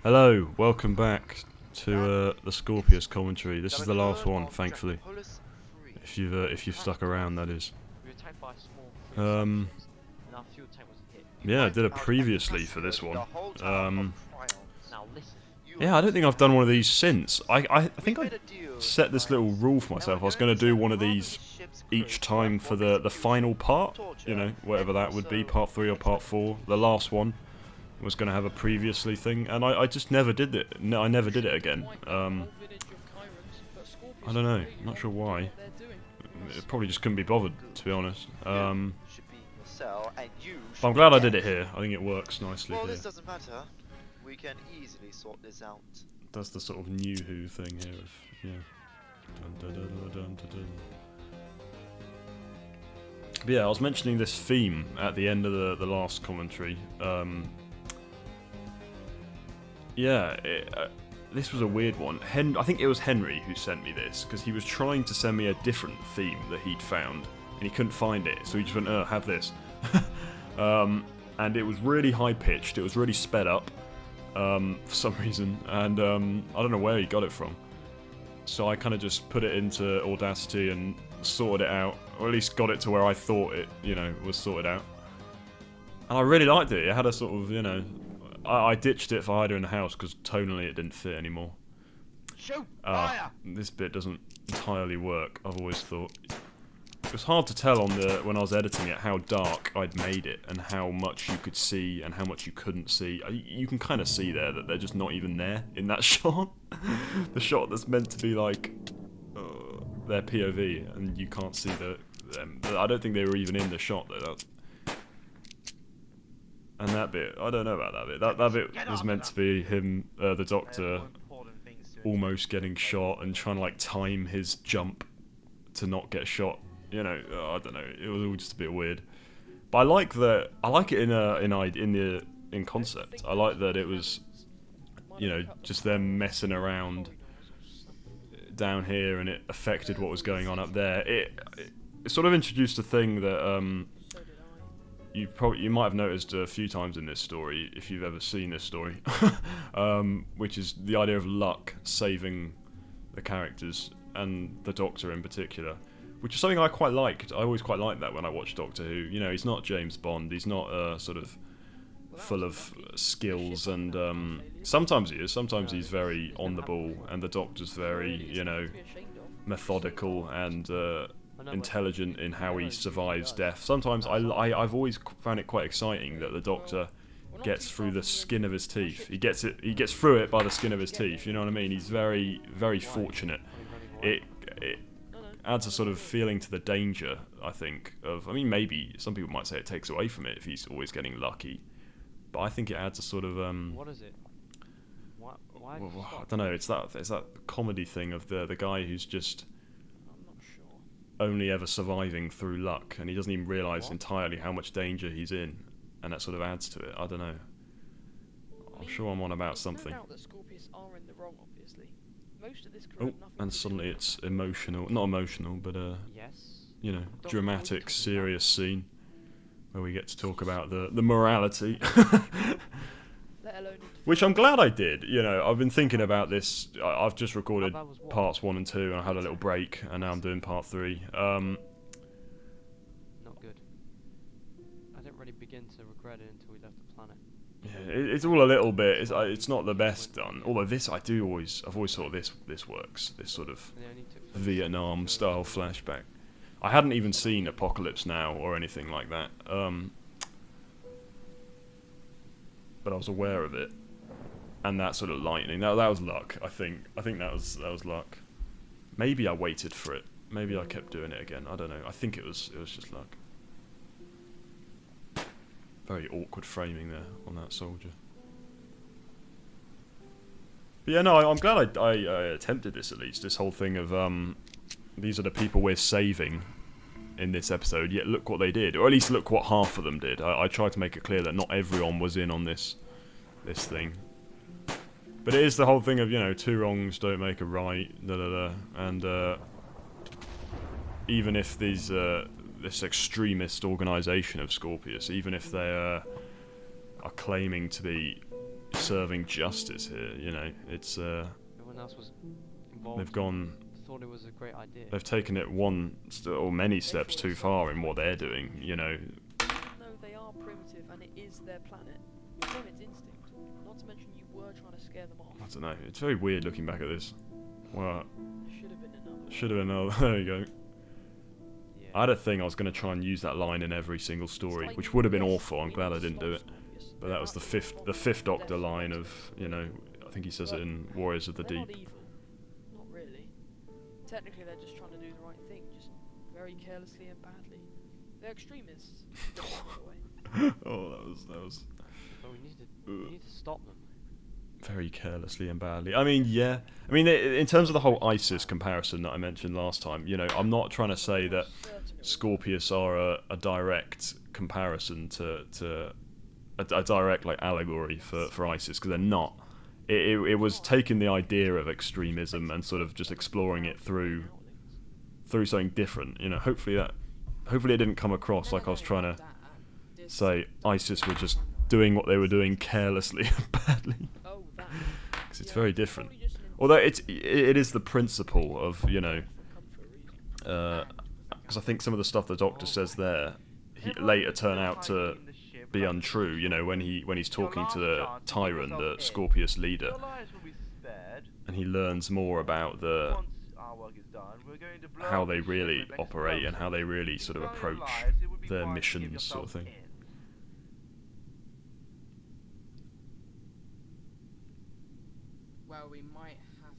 Hello, welcome back to the Scorpius commentary. This is the last one, thankfully. If you've stuck around, that is. Um, yeah, I did it previously for this one. Yeah, I don't think I've done one of these since. I think I set this little rule for myself. I was going to do one of these each time for the final part. You know, whatever that would be, part 3 or part 4. The last one was going to have a previously thing, and I just never did it. No, I never did it again. I don't know. Not sure why. It probably just couldn't be bothered, to be honest. But I'm glad I did it here. I think it works nicely here. This doesn't matter. We can easily sort this out. That's the sort of new Who thing here. Yeah. Dun, dun, dun, dun, dun, dun. But yeah, I was mentioning this theme at the end of the last commentary. Yeah, this was a weird one. I think it was Henry who sent me this, because he was trying to send me a different theme that he'd found, and he couldn't find it, so he just went, have this. And it was really high-pitched, it was really sped up, for some reason, and I don't know where he got it from. So I kind of just put it into Audacity and sorted it out, or at least got it to where I thought it, was sorted out. And I really liked it. It had a sort of, I ditched it for Hider in the House because tonally it didn't fit anymore. This bit doesn't entirely work, I've always thought. It was hard to tell when I was editing it how dark I'd made it and how much you could see and how much you couldn't see. You can kind of see there that they're just not even there in that shot. The shot that's meant to be like their POV, and you can't see them. I don't think they were even in the shot though. And that bit, I don't know about that bit. That bit was meant to be him, the Doctor, almost getting shot and trying to like time his jump to not get shot. I don't know. It was all just a bit weird. But I like that. I like it in concept. I like that it was, just them messing around down here, and it affected what was going on up there. It sort of introduced a thing that you might have noticed a few times in this story, if you've ever seen this story, which is the idea of luck saving the characters, and the Doctor in particular, which is something I quite liked. I always quite liked that when I watched Doctor Who. He's not James Bond, he's not sort of full of skills, and sometimes he is, sometimes he's very on the ball, and the Doctor's very, methodical and intelligent in how he survives death. Sometimes I've always found it quite exciting that the Doctor gets through the skin of his teeth. He gets through it by the skin of his teeth. You know what I mean? He's very, very fortunate. It adds a sort of feeling to the danger, I think. Maybe some people might say it takes away from it if he's always getting lucky, but I think it adds a sort of What is it? Why I don't know. It's that comedy thing of the guy who's just only ever surviving through luck, and he doesn't even realise entirely how much danger he's in, and that sort of adds to it. I don't know. I'm sure I'm on about something. No doubt that Scorpius are in the wrong, obviously. Most of this crew Oh, have nothing and to suddenly do with it's emotional. Not emotional, but yes. dramatic, serious scene where we get to talk about the morality. Let alone Which I'm glad I did. I've been thinking about this. I've just recorded How bad was what? parts 1 and 2, and I had a little break, and now I'm doing part 3. Not good. I didn't really begin to regret it until we left the planet. Yeah, it's all a little bit. It's not the best done. Although I've always thought this works. This sort of And they only took Vietnam style flashback. I hadn't even seen Apocalypse Now or anything like that. But I was aware of it, and that sort of lightning. That was luck. I think that was luck. Maybe I waited for it. Maybe I kept doing it again. I don't know. I think it was just luck. Very awkward framing there on that soldier. But yeah, no, I'm glad I attempted this at least. This whole thing of these are the people we're saving in this episode, yet look what they did, or at least look what half of them did. I tried to make it clear that not everyone was in on this thing. But it is the whole thing of, 2 wrongs don't make a right, and even if these this extremist organisation of Scorpius, even if they are claiming to be serving justice here. You know, it's Everyone else was involved. they've gone. Thought it was a great idea. They've taken it or many steps too far in what they're doing. You know. No, they are primitive, and it is their planet. With them, it's instinct. Not to mention you were trying to scare them off. I don't know. It's very weird looking back at this. Well, Should have been another. should have been another. There you go. Yeah. I had a thing I was going to try and use that line in every single story, which would have been awful. I'm glad I didn't do it. But that was the fifth Doctor line of, you know, I think he says it in Warriors of the They're not Deep. evil. Not really. Technically, they're just trying to do the right thing, just very carelessly and badly. They're extremists. By the way. Oh, that was But we need to stop them. very carelessly and badly. I mean, yeah. I mean, in terms of the whole ISIS comparison that I mentioned last time, you know, I'm not trying to say that Scorpius are a direct comparison to a direct like allegory for ISIS, because they're not. It was taking the idea of extremism and sort of just exploring it through something different. You know, hopefully it didn't come across like I was trying to say ISIS were just doing what they were doing carelessly and badly, Oh, that. because it's very different. Although it is the principle of, you know, because I think some of the stuff the Doctor says there later turn out to be untrue. You know, when he's talking to the Tyrant, the Scorpius leader, and he learns more about how they really operate and how they really sort of approach their missions, sort of thing. Well, we might have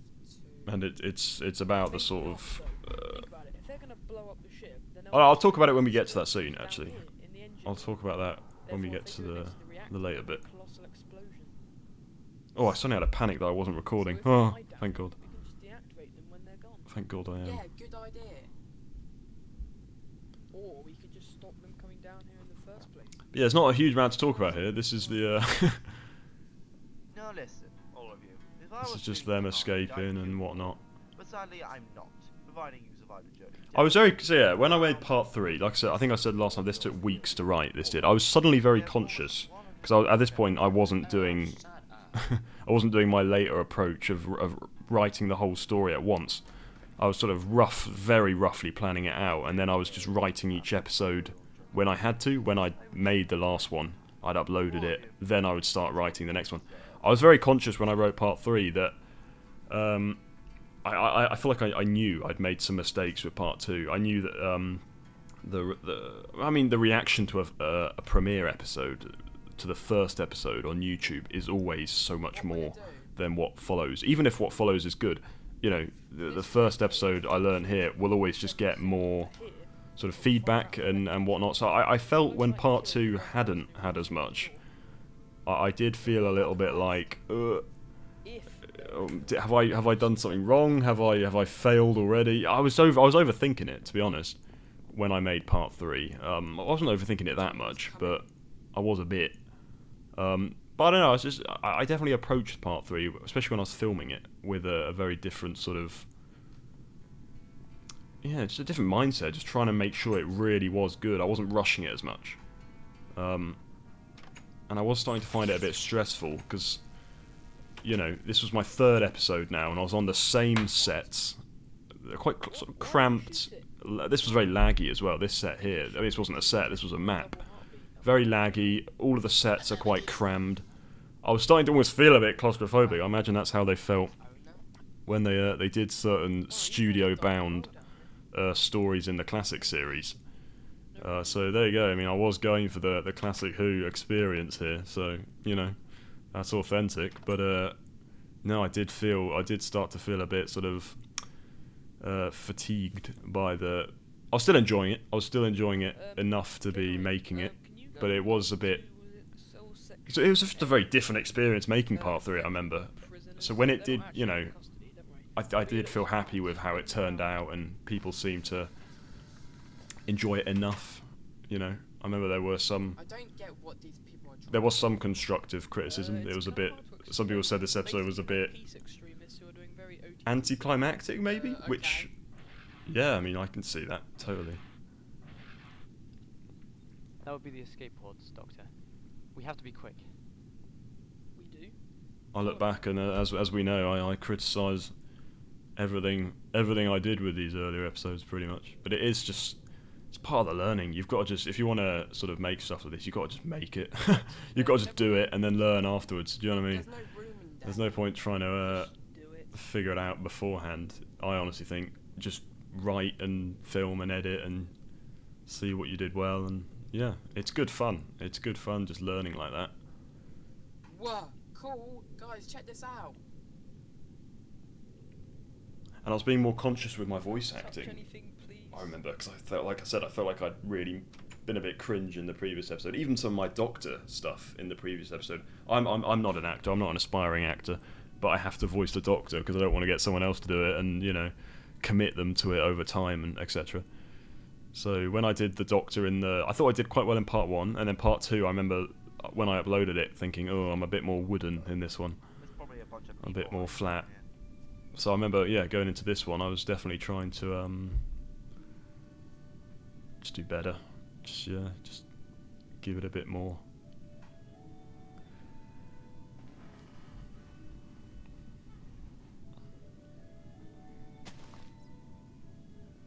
to. And it's about the sort of. Think about it. If they're gonna blow up the ship, then I'll talk about it when we get to that scene. down Actually, here in the engine. I'll talk about that when we Therefore, get if to they do it the next reactor, later bit. colossal explosion. Oh, I suddenly had a panic that I wasn't recording. So if they Oh, hide down thank there, God. we can just deactivate them when they're gone. Thank God I am. Yeah, good idea. Or we could just stop them coming down here in the first place. But yeah, there's not a huge amount to talk about here. This is the. Now listen, all of you. If I This was is just doing them this escaping and whatnot. But sadly, I'm not, providing you survive the journey. I was very so yeah. When I made part 3, like I said, I think I said last time, this took weeks to write. This did. I was suddenly very conscious because at this point I wasn't doing, I wasn't doing my later approach of writing the whole story at once. I was sort of very roughly planning it out, and then I was just writing each episode when I had to. When I made the last one, I'd uploaded it. Then I would start writing the next one. I was very conscious when I wrote part 3 that. I feel like I knew I'd made some mistakes with part 2. I knew that the reaction to a premiere episode, to the first episode on YouTube, is always so much more than what follows. Even if what follows is good, you know, the first episode I learned here will always just get more sort of feedback and whatnot. So I felt when part 2 hadn't had as much, I did feel a little bit like. Have I done something wrong? Have I failed already? I was overthinking it, to be honest, when I made part 3. I wasn't overthinking it that much, but I was a bit. But I don't know. I definitely approached part 3, especially when I was filming it, with a very different sort of. Yeah, just a different mindset. Just trying to make sure it really was good. I wasn't rushing it as much, and I was starting to find it a bit stressful because. You know, this was my 3rd episode now, and I was on the same sets. They're quite sort of cramped. This was very laggy as well, this set here. I mean, this wasn't a set, this was a map. Very laggy, all of the sets are quite crammed. I was starting to almost feel a bit claustrophobic. I imagine that's how they felt when they did certain studio-bound stories in the Classic series. So there you go, I mean, I was going for the Classic Who experience here, so, you know. That's authentic, but no, I did start to feel a bit sort of fatigued by the. I was still enjoying it. Enough to be making it, but it was a bit. It was just a very different experience making part 3. I remember. So when it did, you know, I did feel happy with how it turned out, and people seemed to enjoy it enough. You know, I remember there were some. I don't get what these people are trying. There was some constructive criticism. It was a bit. Some people said this episode was a bit anticlimactic, maybe. Okay. Which, yeah, I mean, I can see that totally. That would be the escape pods, Doctor. We have to be quick. We do? I look back and as we know, I criticise everything I did with these earlier episodes pretty much. But it is just, it's part of the learning. You've got to just, if you want to sort of make stuff like this, you've got to just make it. You've got to just do it and then learn afterwards. Do you know what I mean? There's no room in There's there. no point trying to Do it. figure it out beforehand. I honestly think just write and film and edit and see what you did well, and yeah, it's good fun. It's good fun just learning like that. Whoa, cool. Guys, check this out. And I was being more conscious with my voice Touch acting. anything, please. I remember because I felt like I'd really been a bit cringe in the previous episode. Even some of my Doctor stuff in the previous episode. I'm not an actor. I'm not an aspiring actor, but I have to voice the Doctor because I don't want to get someone else to do it and, you know, commit them to it over time and etc. So when I did the Doctor I thought I did quite well in part 1, and then part 2 I remember when I uploaded it thinking, oh, I'm a bit more wooden in this one, There's probably a bunch of a bit people more watching flat. here. So I remember, yeah, going into this one I was definitely trying to just do better, just give it a bit more.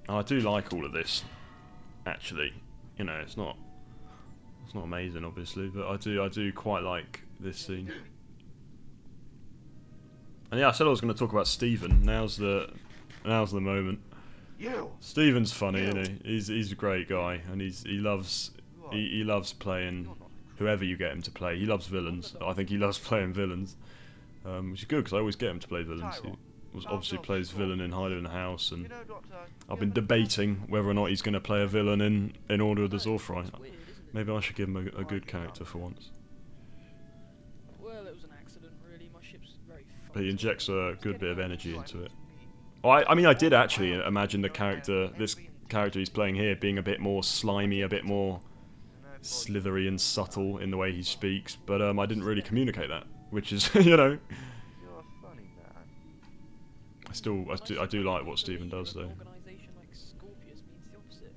I do like all of this, actually. You know, it's not amazing, obviously, but I do quite like this scene. And yeah, I said I was going to talk about Stephen. Now's the moment. You! Stephen's funny, isn't he? He's a great guy, and he loves playing whoever you get him to play. He loves villains. I think he loves playing villains, which is good because I always get him to play villains. He obviously plays villain in Hide in the House, and You know, Doctor, I've been debating whether or not he's going to play a villain in Order of the Zorfrite. It's weird, isn't it? Maybe I should give him a good character for once. Well, it was an accident, really. My ship's very But he fucked. injects a good bit of energy into it. I mean, I did actually imagine this character he's playing here being a bit more slimy, a bit more slithery and subtle in the way he speaks, but I didn't really communicate that, which is, you know, You're a funny man. I do like what Stephen does though. An organisation like Scorpius means the opposite.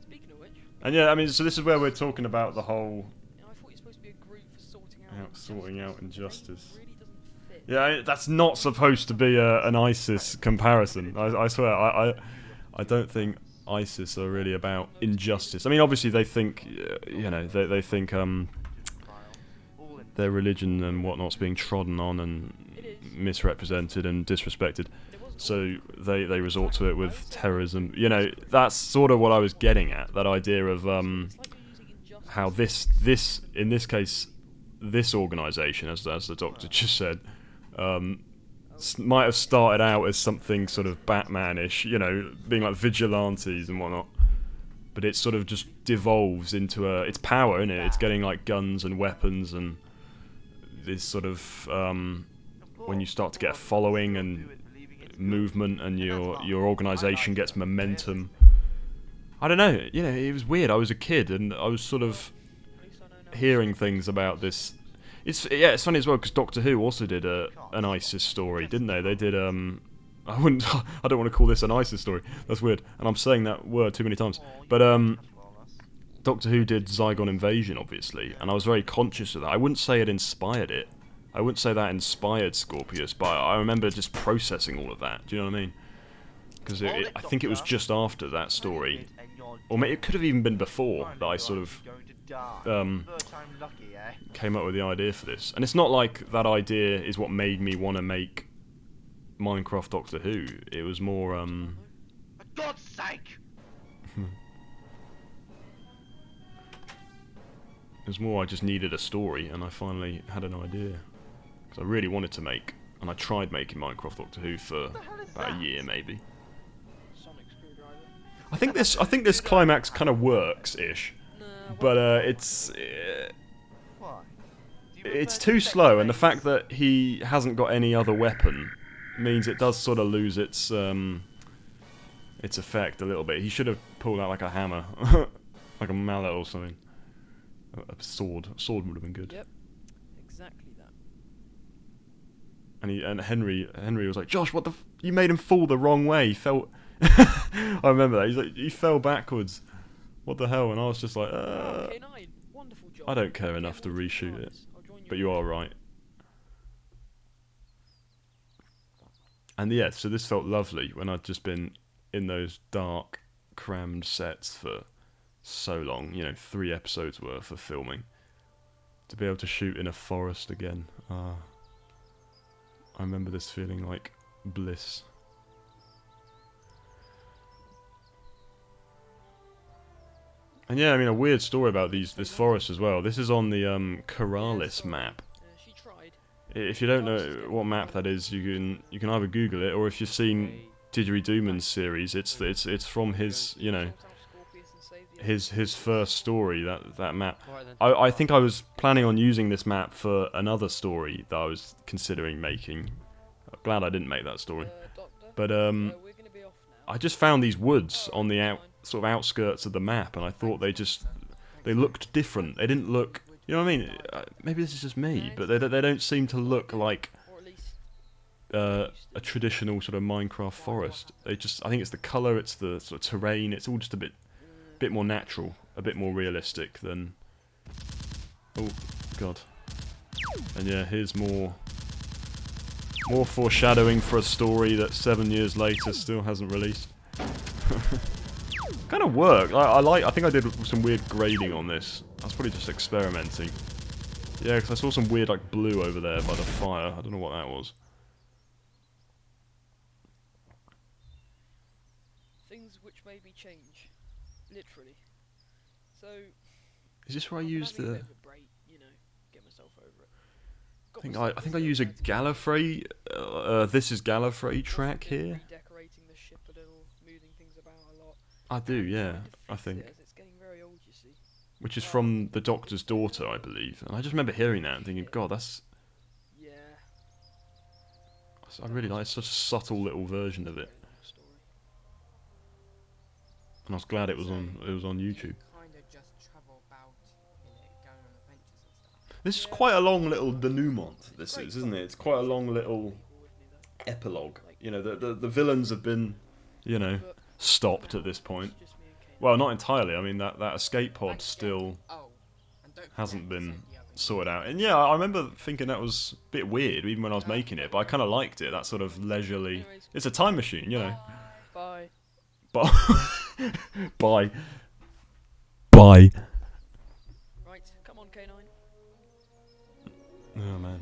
Speaking of which, And yeah, I mean, so this is where we're talking about the whole you know, I thought you're supposed to be a group for sorting out The name injustice. really doesn't fit. Yeah, that's not supposed to be an ISIS comparison. I swear, I don't think ISIS are really about injustice. I mean, obviously they think, you know, they think their religion and whatnot's being trodden on and misrepresented and disrespected. So they resort to it with terrorism. You know, that's sort of what I was getting at. That idea of It's like you're using injustice. how this in this case, this organisation, as the Doctor just said, might have started out as something sort of Batman-ish, you know, being like vigilantes and whatnot, but it sort of just devolves into its power, isn't it? It's getting like guns and weapons and this sort of when you start to get a following and movement and your organisation gets momentum. I don't know, you know, it was weird. I was a kid and I was sort of At least I know now. hearing things about this. It's funny as well because Doctor Who also did an ISIS story, didn't they? They did I don't want to call this an ISIS story. That's weird, and I'm saying that word too many times. But Doctor Who did Zygon Invasion, obviously, and I was very conscious of that. I wouldn't say it inspired it. I wouldn't say that inspired Scorpius, but I remember just processing all of that. Do you know what I mean? Because I think it was just after that story, or it could have even been before that I sort of came up with the idea for this. And it's not like that idea is what made me want to make Minecraft Doctor Who. It was more For God's sake! it was more I just needed a story, and I finally had an idea. Because I really wanted to make, and I tried making Minecraft Doctor Who for about a year maybe. Sonic screwdriver. I think this climax kind of works-ish, Nah, but it's Why? Do you it's prefer too sex slow, and the tapes? fact that he hasn't got any other weapon means it does sort of lose its effect a little bit. He should have pulled out like a hammer, like a mallet or something. A sword. A sword would have been good. Yep. Exactly that. And Henry was like, Josh, what the? You made him fall the wrong way. He fell. I remember that. He's like, he fell backwards. What the hell? And I was just like, K9, wonderful job. I don't care Get enough to more reshoot it. supplies. I'll join you But in you a are bit. right. And yeah, so this felt lovely when I'd just been in those dark, crammed sets for so long, 3 episodes worth of filming. To be able to shoot in a forest again. I remember this feeling like bliss. And yeah, I mean, a weird story about this forest as well. This is on the Corralis map. She tried. If you don't know what map that is, you can either Google it, or if you've seen Didgeridooman's series, it's from his his first story, that map. I think I was planning on using this map for another story that I was considering making. I'm glad I didn't make that story. But I just found these woods on the sort of outskirts of the map, and I thought they looked different. They didn't look, you know what I mean? Maybe this is just me, but they don't seem to look like a traditional sort of Minecraft forest. I think it's the colour, it's the sort of terrain, it's all just a bit more natural, a bit more realistic than... Oh, God. And yeah, here's more foreshadowing for a story that 7 years later still hasn't released. Kind of worked. I think I did some weird grading on this. I was probably just experimenting. Yeah, because I saw some weird like blue over there by the fire. I don't know what that was. Things which made me change, literally. So. Is this where I used the? Break, get myself over it. I think I use a Gallifrey. This is Gallifrey track here. Redecorating the ship a little, moving things about a lot. I do, yeah. I think. It's getting very old, you see. Which is from the Doctor's daughter, I believe. And I just remember hearing that and thinking, God, that's. Yeah. I really like such a subtle little version of it. And I was glad it was on YouTube. This is quite a long little denouement, this is, isn't it? It's quite a long little epilogue. The villains have been, stopped at this point. Well, not entirely. I mean, that escape pod still hasn't been sorted out. And yeah, I remember thinking that was a bit weird, even when I was making it, but I kind of liked it, that sort of leisurely... It's a time machine, Bye. Bye. Bye. Bye. Right, come on, K9. Oh man.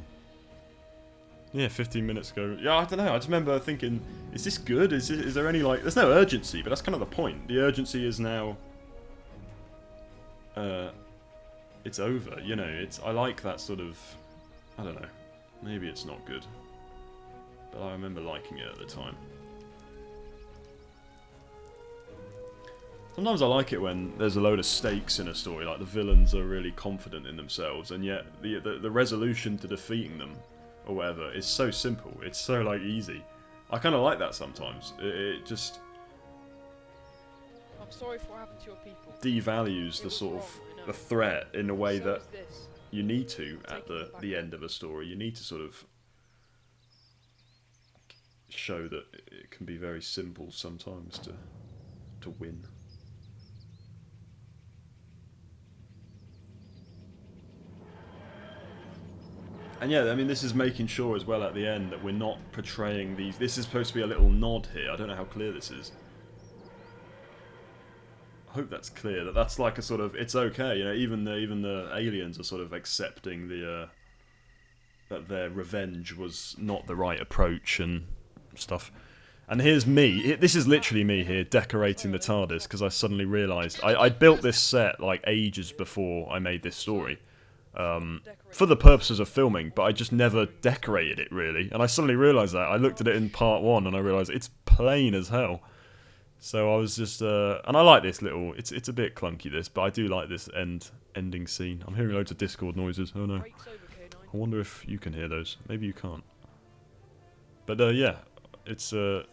Yeah, 15 minutes ago. Yeah, I don't know. I just remember thinking, is this good? Is there any like? There's no urgency, but that's kind of the point. The urgency is now. It's over. I like that sort of. I don't know. Maybe it's not good, but I remember liking it at the time. Sometimes I like it when there's a load of stakes in a story, like the villains are really confident in themselves, and yet the resolution to defeating them, or whatever, is so simple. It's so, like, easy. I kind of like that sometimes. It just... I'm sorry for what happened to your people. Devalues the sort of... the threat in a way that you need to at the end of a story. You need to sort of... show that it can be very simple sometimes to win. And yeah, I mean, this is making sure as well at the end that we're not portraying these... This is supposed to be a little nod here. I don't know how clear this is. I hope that's clear. That's like a sort of... It's okay, even the aliens are sort of accepting that their revenge was not the right approach and stuff. And here's me. This is literally me here, decorating the TARDIS, because I suddenly realised... I built this set, like, ages before I made this story. For the purposes of filming, but I just never decorated it, really. And I suddenly realised that. I looked at it in part 1, and I realised it's plain as hell. So I was just... and I like this little... It's a bit clunky, this, but I do like this ending scene. I'm hearing loads of Discord noises. Oh, no. I wonder if you can hear those. Maybe you can't. But, yeah. It's, the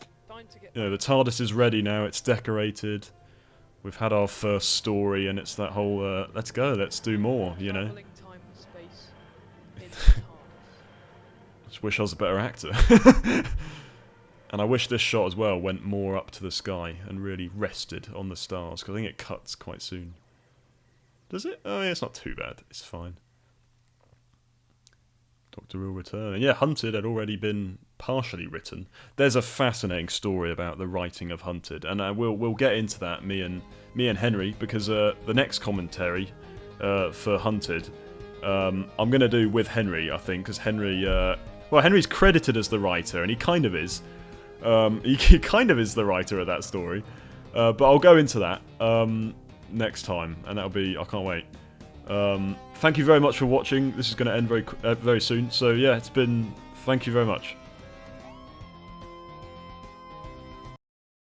TARDIS is ready now. It's decorated. We've had our first story, and it's that whole, let's go, let's do more, I just wish I was a better actor. And I wish this shot as well went more up to the sky and really rested on the stars, because I think it cuts quite soon. Does it? Oh yeah, it's not too bad. It's fine. Doctor will return. And yeah, Hunted had already been partially written. There's a fascinating story about the writing of Hunted, and we'll get into that, me and Henry, because the next commentary for Hunted, I'm gonna do with Henry, I think, because Henry, Henry's credited as the writer, and he kind of is. He kind of is the writer of that story, but I'll go into that next time, and that'll be, I can't wait. Thank you very much for watching. This is going to end very soon, so yeah, thank you very much.